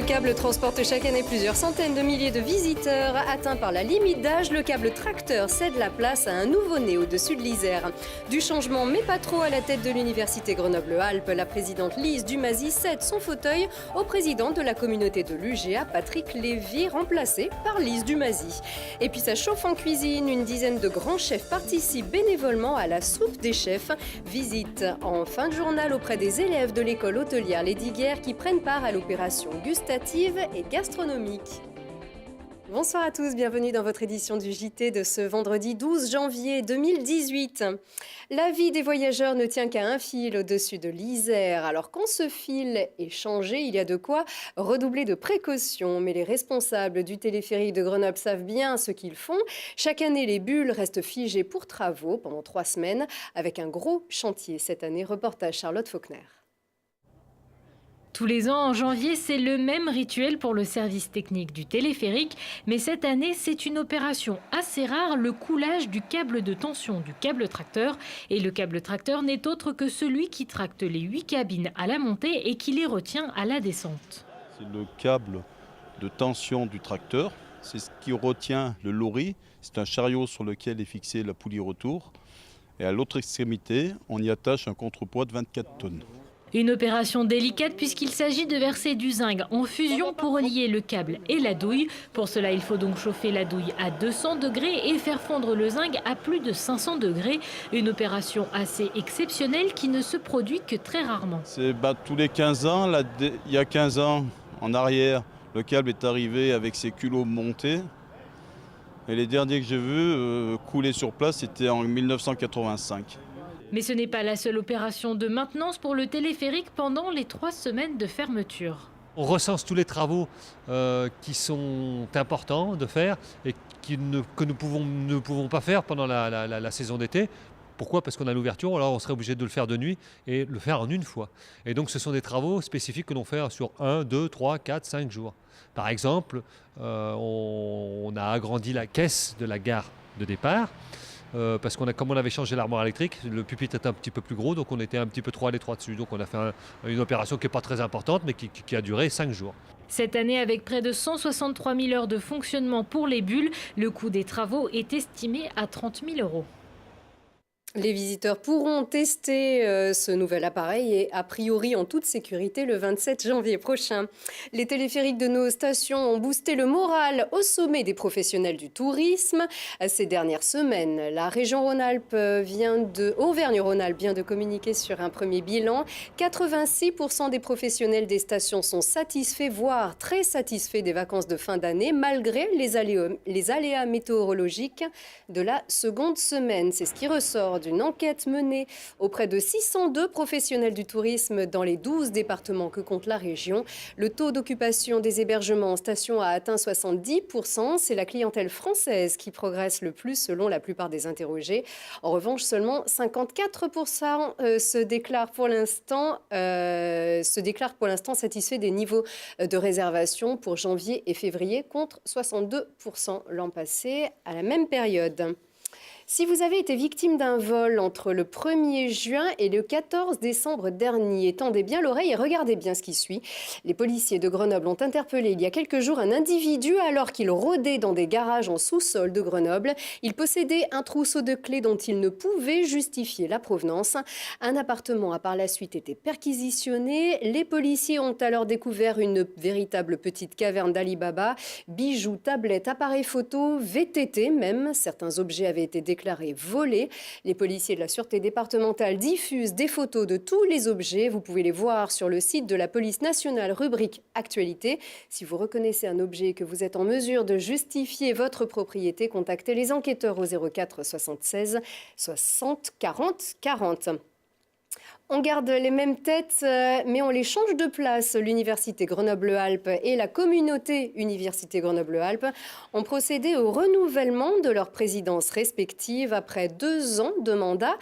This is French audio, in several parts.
câble transporte chaque année plusieurs centaines de milliers de visiteurs. Atteint par la limite d'âge, le câble tracteur cède la place à un nouveau-né au-dessus de l'Isère. Du changement, mais pas trop, à la tête de l'université Grenoble-Alpes. La présidente Lise Dumazy cède son fauteuil au président de la communauté de l'UGA, Patrick Lévy, remplacé par Lise Dumazy. Et puis ça chauffe en cuisine. Une dizaine de grands chefs participent bénévolement à la soupe des chefs. Visite en fin de journal auprès des élèves de l'école hôtelière Les Diguières qui prennent part à l'opération gustative et gastronomique. Bonsoir à tous, bienvenue dans votre édition du JT de ce vendredi 12 janvier 2018. La vie des voyageurs ne tient qu'à un fil au-dessus de l'Isère. Alors quand ce fil est changé, il y a de quoi redoubler de précautions. Mais les responsables du téléphérique de Grenoble savent bien ce qu'ils font. Chaque année, les bulles restent figées pour travaux pendant 3 semaines avec un gros chantier cette année. Reportage Charlotte Faulkner. Tous les ans, en janvier, c'est le même rituel pour le service technique du téléphérique. Mais cette année, c'est une opération assez rare, le coulage du câble de tension du câble tracteur. Et le câble tracteur n'est autre que celui qui tracte les 8 cabines à la montée et qui les retient à la descente. C'est le câble de tension du tracteur. C'est ce qui retient le lorry. C'est un chariot sur lequel est fixée la poulie retour. Et à l'autre extrémité, on y attache un contrepoids de 24 tonnes. Une opération délicate puisqu'il s'agit de verser du zinc en fusion pour relier le câble et la douille. Pour cela, il faut donc chauffer la douille à 200 degrés et faire fondre le zinc à plus de 500 degrés. Une opération assez exceptionnelle qui ne se produit que très rarement. C'est tous les 15 ans, il y a 15 ans en arrière, le câble est arrivé avec ses culots montés. Et les derniers que j'ai vus couler sur place, c'était en 1985. Mais ce n'est pas la seule opération de maintenance pour le téléphérique pendant les 3 semaines de fermeture. On recense tous les travaux qui sont importants de faire et que nous ne pouvons pas faire pendant la saison d'été. Pourquoi ? Parce qu'on a l'ouverture, alors on serait obligé de le faire de nuit et le faire en une fois. Et donc ce sont des travaux spécifiques que l'on fait sur 1, 2, 3, 4, 5 jours. Par exemple, on a agrandi la caisse de la gare de départ. Parce comme on avait changé l'armoire électrique, le pupitre était un petit peu plus gros, donc on était un petit peu trop à l'étroit dessus. Donc on a fait une opération qui n'est pas très importante, mais qui a duré 5 jours. Cette année, avec près de 163 000 heures de fonctionnement pour les bulles, le coût des travaux est estimé à 30 000 €. Les visiteurs pourront tester ce nouvel appareil et a priori en toute sécurité le 27 janvier prochain. Les téléphériques de nos stations ont boosté le moral au sommet des professionnels du tourisme. Ces dernières semaines, la région Auvergne-Rhône-Alpes vient de communiquer sur un premier bilan. 86% des professionnels des stations sont satisfaits, voire très satisfaits des vacances de fin d'année, malgré les aléas météorologiques de la seconde semaine. C'est ce qui ressort d'une enquête menée auprès de 602 professionnels du tourisme dans les 12 départements que compte la région. Le taux d'occupation des hébergements en station a atteint 70%. C'est la clientèle française qui progresse le plus selon la plupart des interrogés. En revanche, seulement 54% se déclarent pour l'instant satisfaits des niveaux de réservation pour janvier et février contre 62% l'an passé à la même période. Si vous avez été victime d'un vol entre le 1er juin et le 14 décembre dernier, tendez bien l'oreille et regardez bien ce qui suit. Les policiers de Grenoble ont interpellé il y a quelques jours un individu alors qu'il rôdait dans des garages en sous-sol de Grenoble. Il possédait un trousseau de clés dont il ne pouvait justifier la provenance. Un appartement a par la suite été perquisitionné. Les policiers ont alors découvert une véritable petite caverne d'Ali Baba. Bijoux, tablettes, appareils photo, VTT même. Certains objets avaient été déclarés volés. Les policiers de la Sûreté départementale diffusent des photos de tous les objets. Vous pouvez les voir sur le site de la police nationale, rubrique Actualité. Si vous reconnaissez un objet et que vous êtes en mesure de justifier votre propriété, contactez les enquêteurs au 04 76 60 40 40. On garde les mêmes têtes, mais on les change de place. L'Université Grenoble-Alpes et la communauté Université Grenoble-Alpes ont procédé au renouvellement de leurs présidences respectives après 2 ans de mandat.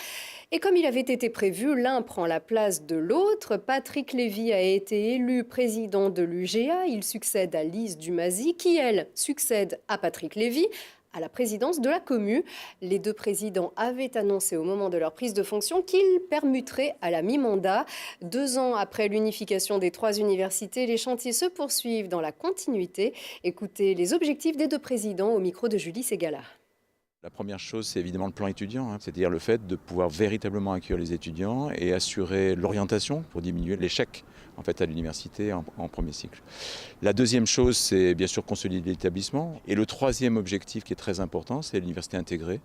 Et comme il avait été prévu, l'un prend la place de l'autre. Patrick Lévy a été élu président de l'UGA. Il succède à Lise Dumazy, qui, elle, succède à Patrick Lévy. à la présidence de la Commu. Les deux présidents avaient annoncé au moment de leur prise de fonction qu'ils permuteraient à la mi-mandat. 2 ans après l'unification des 3 universités, les chantiers se poursuivent dans la continuité. Écoutez les objectifs des deux présidents au micro de Julie Ségala. La première chose, c'est évidemment le plan étudiant, c'est-à-dire le fait de pouvoir véritablement accueillir les étudiants et assurer l'orientation pour diminuer l'échec à l'université en premier cycle. La deuxième chose, c'est bien sûr consolider l'établissement. Et le troisième objectif qui est très important, c'est l'université intégrée.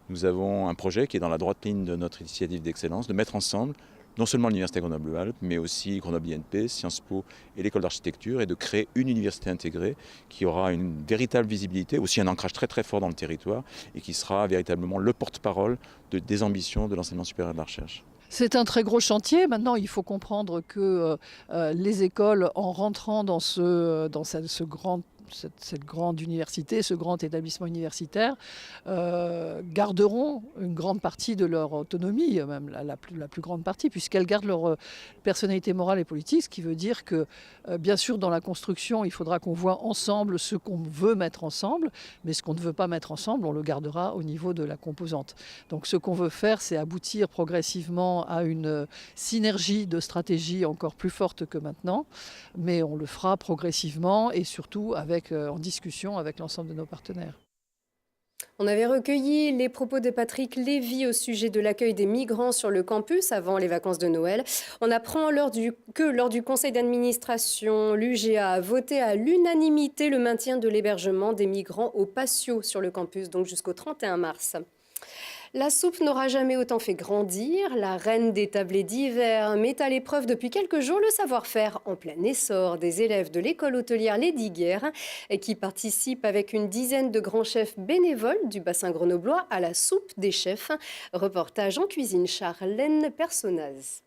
Nous avons un projet qui est dans la droite ligne de notre initiative d'excellence, de mettre ensemble non seulement l'Université Grenoble-Alpes, mais aussi Grenoble INP, Sciences Po et l'École d'architecture, et de créer une université intégrée qui aura une véritable visibilité, aussi un ancrage très très fort dans le territoire, et qui sera véritablement le porte-parole des ambitions de l'enseignement supérieur et de la recherche. C'est un très gros chantier. Maintenant, il faut comprendre que les écoles, en rentrant dans cette grande université, ce grand établissement universitaire, garderont une grande partie de leur autonomie, même la plus grande partie, puisqu'elles gardent leur personnalité morale et politique, ce qui veut dire que, bien sûr, dans la construction, il faudra qu'on voit ensemble ce qu'on veut mettre ensemble, mais ce qu'on ne veut pas mettre ensemble, on le gardera au niveau de la composante. Donc ce qu'on veut faire, c'est aboutir progressivement à une synergie de stratégie encore plus forte que maintenant, mais on le fera progressivement et surtout en discussion avec l'ensemble de nos partenaires. On avait recueilli les propos de Patrick Lévy au sujet de l'accueil des migrants sur le campus avant les vacances de Noël. On apprend que lors du conseil d'administration, l'UGA a voté à l'unanimité le maintien de l'hébergement des migrants au patio sur le campus, donc jusqu'au 31 mars. La soupe n'aura jamais autant fait grandir. La reine des tablés d'hiver met à l'épreuve depuis quelques jours le savoir-faire en plein essor des élèves de l'école hôtelière Lesdiguières qui participent avec une dizaine de grands chefs bénévoles du bassin grenoblois à la soupe des chefs. Reportage en cuisine Charlène Personnaz.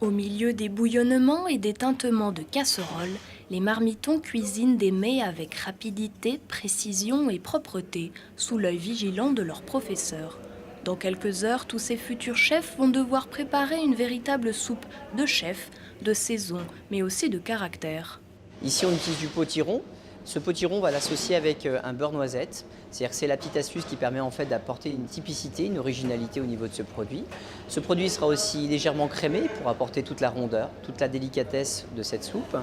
Au milieu des bouillonnements et des tintements de casseroles, les marmitons cuisinent des mets avec rapidité, précision et propreté, sous l'œil vigilant de leurs professeurs. Dans quelques heures, tous ces futurs chefs vont devoir préparer une véritable soupe de chef, de saison, mais aussi de caractère. Ici, on utilise du potiron. Ce potiron, on va l'associer avec un beurre noisette. C'est-à-dire que c'est la petite astuce qui permet en fait d'apporter une typicité, une originalité au niveau de ce produit. Ce produit sera aussi légèrement crémé pour apporter toute la rondeur, toute la délicatesse de cette soupe.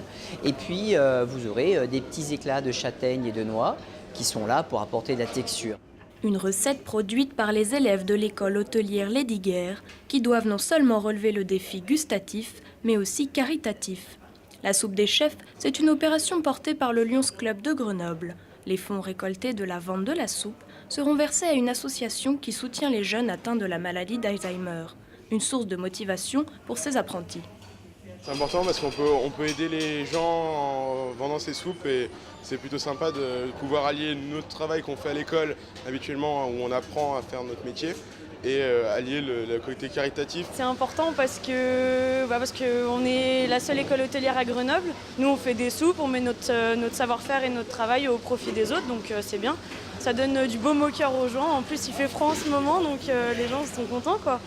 Et puis, vous aurez des petits éclats de châtaigne et de noix qui sont là pour apporter de la texture. Une recette produite par les élèves de l'école hôtelière Lesdiguières qui doivent non seulement relever le défi gustatif, mais aussi caritatif. La soupe des chefs, c'est une opération portée par le Lions Club de Grenoble. Les fonds récoltés de la vente de la soupe seront versés à une association qui soutient les jeunes atteints de la maladie d'Alzheimer. Une source de motivation pour ces apprentis. C'est important parce qu'on peut aider les gens en vendant ces soupes et c'est plutôt sympa de pouvoir allier notre travail qu'on fait à l'école habituellement où on apprend à faire notre métier et allier le côté caritatif. C'est important parce qu'on est la seule école hôtelière à Grenoble. Nous, on fait des soupes, on met notre savoir-faire et notre travail au profit des autres, donc c'est bien. Ça donne du baume au cœur aux gens. En plus, il fait froid en ce moment, donc les gens sont contents, quoi.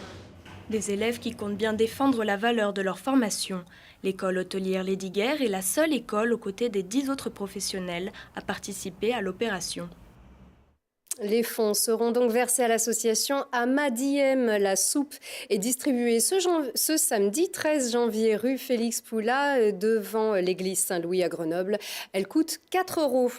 Des élèves qui comptent bien défendre la valeur de leur formation. L'école hôtelière Lesdiguières est la seule école aux côtés des 10 autres professionnels à participer à l'opération. Les fonds seront donc versés à l'association Amadiem. La soupe est distribuée ce samedi 13 janvier rue Félix Poula devant l'église Saint-Louis à Grenoble. Elle coûte 4 €.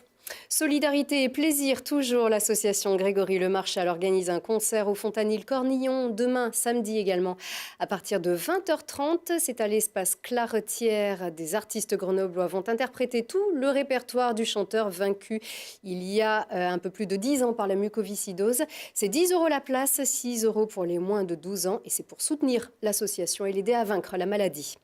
Solidarité et plaisir, toujours, l'association Grégory Le Marchal organise un concert au Fontanil Cornillon demain, samedi également, à partir de 20h30. C'est à l'espace Claretière. Des artistes grenoblois vont interpréter tout le répertoire du chanteur vaincu il y a un peu plus de 10 ans par la mucoviscidose. C'est 10 € la place, 6 € pour les moins de 12 ans et c'est pour soutenir l'association et l'aider à vaincre la maladie.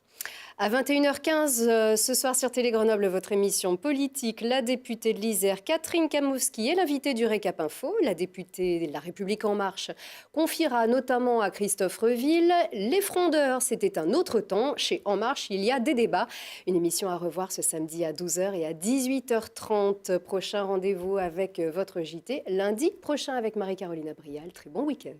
À 21h15, ce soir sur Télé Grenoble, votre émission politique, la députée de l'Isère, Catherine Kamowski, est l'invitée du Récap Info. La députée de La République En Marche confiera notamment à Christophe Reville les frondeurs. C'était un autre temps. Chez En Marche, il y a des débats. Une émission à revoir ce samedi à 12h et à 18h30. Prochain rendez-vous avec votre JT lundi prochain avec Marie-Caroline Abrial. Très bon week-end.